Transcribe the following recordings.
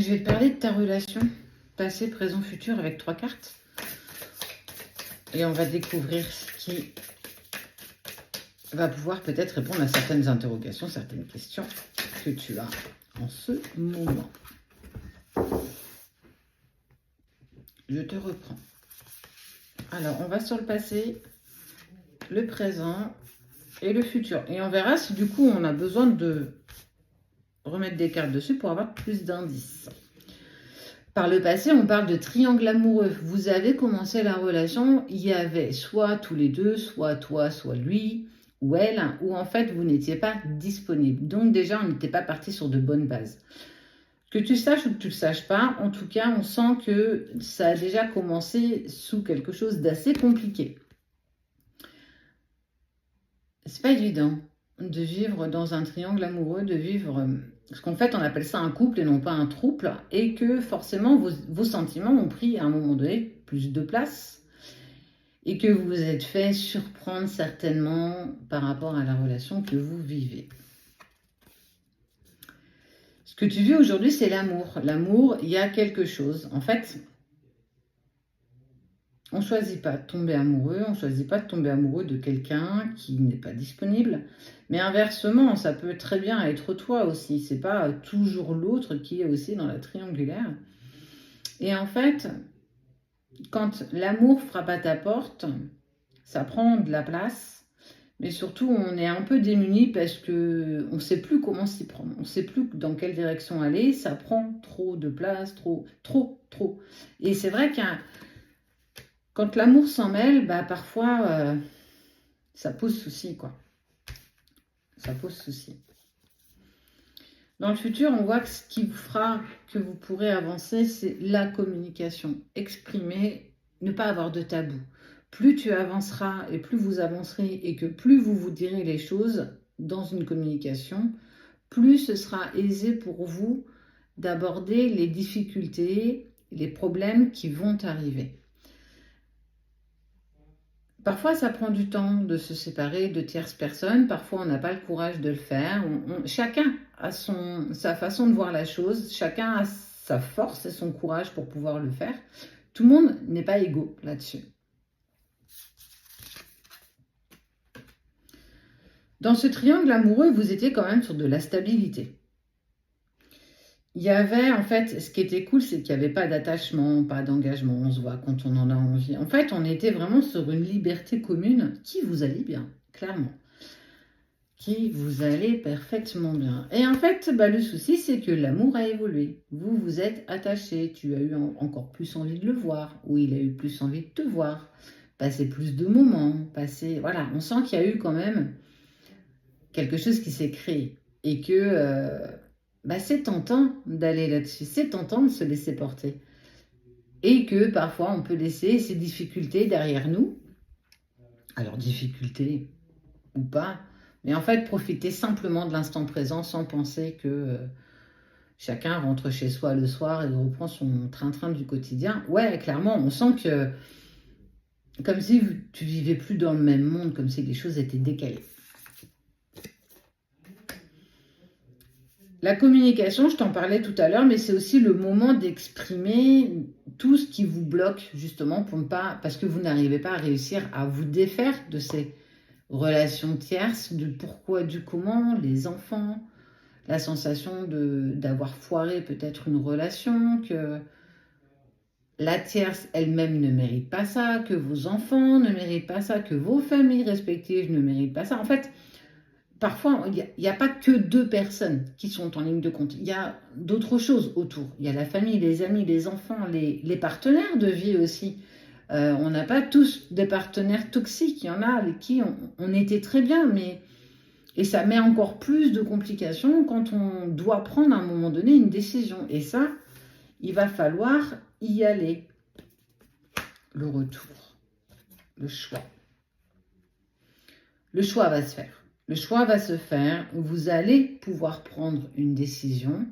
je vais te parler de ta relation passé, présent, futur avec 3 cartes. Et on va découvrir ce qui va pouvoir peut-être répondre à certaines interrogations, certaines questions que tu as en ce moment. Je te reprends. Alors, on va sur le passé, le présent et le futur. Et on verra si du coup on a besoin de remettre des cartes dessus pour avoir plus d'indices. Par le passé, on parle de triangle amoureux. Vous avez commencé la relation, il y avait soit tous les deux, soit toi, soit lui ou elle, ou en fait vous n'étiez pas disponible. Donc déjà, on n'était pas parti sur de bonnes bases. Que tu saches ou que tu ne le saches pas, en tout cas, on sent que ça a déjà commencé sous quelque chose d'assez compliqué. C'est pas évident de vivre dans un triangle amoureux, de vivre... Parce qu'en fait, on appelle ça un couple et non pas un trouble, et que forcément, vos sentiments ont pris à un moment donné plus de place, et que vous vous êtes fait surprendre certainement par rapport à la relation que vous vivez. Ce que tu vis aujourd'hui, c'est l'amour. L'amour, il y a quelque chose. En fait, on ne choisit pas de tomber amoureux, on ne choisit pas de tomber amoureux de quelqu'un qui n'est pas disponible. Mais inversement, ça peut très bien être toi aussi. C'est pas toujours l'autre qui est aussi dans la triangulaire. Et en fait, quand l'amour frappe à ta porte, ça prend de la place. Mais surtout, on est un peu démuni parce que on ne sait plus comment s'y prendre. On ne sait plus dans quelle direction aller. Ça prend trop de place, trop. Et c'est vrai qu'un... Quand l'amour s'en mêle, bah parfois, ça pose souci, quoi. Ça pose souci. Dans le futur, on voit que ce qui vous fera que vous pourrez avancer, c'est la communication. Exprimer, ne pas avoir de tabou. Plus tu avanceras et plus vous avancerez et que plus vous vous direz les choses dans une communication, plus ce sera aisé pour vous d'aborder les difficultés, les problèmes qui vont arriver. Parfois, ça prend du temps de se séparer de tierces personnes. Parfois, on n'a pas le courage de le faire. Chacun a sa façon de voir la chose. Chacun a sa force et son courage pour pouvoir le faire. Tout le monde n'est pas égaux là-dessus. Dans ce triangle amoureux, vous étiez quand même sur de la stabilité. Il y avait, en fait, ce qui était cool, c'est qu'il n'y avait pas d'attachement, pas d'engagement, on se voit quand on en a envie. En fait, on était vraiment sur une liberté commune qui vous allait bien, clairement. Qui vous allait parfaitement bien. Et en fait, le souci, c'est que l'amour a évolué. Vous vous êtes attaché, tu as eu encore plus envie de le voir, ou il a eu plus envie de te voir, passer plus de moments, Voilà, on sent qu'il y a eu quand même quelque chose qui s'est créé. Et que... c'est tentant d'aller là-dessus, c'est tentant de se laisser porter. Et que parfois, on peut laisser ces difficultés derrière nous. Alors, difficultés ou pas, mais en fait, profiter simplement de l'instant présent sans penser que chacun rentre chez soi le soir et reprend son train-train du quotidien. Ouais, clairement, on sent que comme si tu vivais plus dans le même monde, comme si les choses étaient décalées. La communication, je t'en parlais tout à l'heure, mais c'est aussi le moment d'exprimer tout ce qui vous bloque, justement, parce que vous n'arrivez pas à réussir à vous défaire de ces relations tierces, du pourquoi, du comment, les enfants, la sensation d'avoir foiré peut-être une relation, que la tierce elle-même ne mérite pas ça, que vos enfants ne méritent pas ça, que vos familles respectives ne méritent pas ça. En fait, parfois, il n'y a pas que 2 personnes qui sont en ligne de compte. Il y a d'autres choses autour. Il y a la famille, les amis, les enfants, les partenaires de vie aussi. On n'a pas tous des partenaires toxiques. Il y en a avec qui on était très bien, et ça met encore plus de complications quand on doit prendre à un moment donné une décision. Et ça, il va falloir y aller. Le retour, le choix. Le choix va se faire. Le choix va se faire, vous allez pouvoir prendre une décision.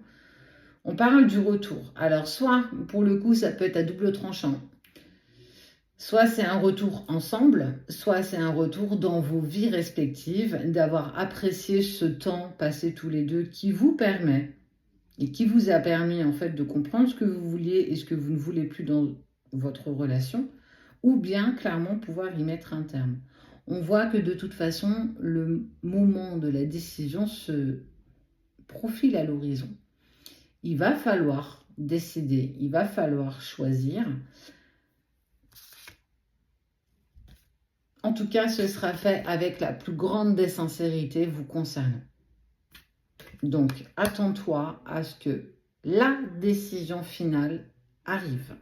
On parle du retour. Alors, soit, pour le coup, ça peut être à double tranchant. Soit c'est un retour ensemble, soit c'est un retour dans vos vies respectives, d'avoir apprécié ce temps passé tous les deux qui vous permet et qui vous a permis en fait de comprendre ce que vous vouliez et ce que vous ne voulez plus dans votre relation, ou bien clairement pouvoir y mettre un terme. On voit que de toute façon, le moment de la décision se profile à l'horizon. Il va falloir décider, il va falloir choisir. En tout cas, ce sera fait avec la plus grande des sincérités vous concernant. Donc, attends-toi à ce que la décision finale arrive.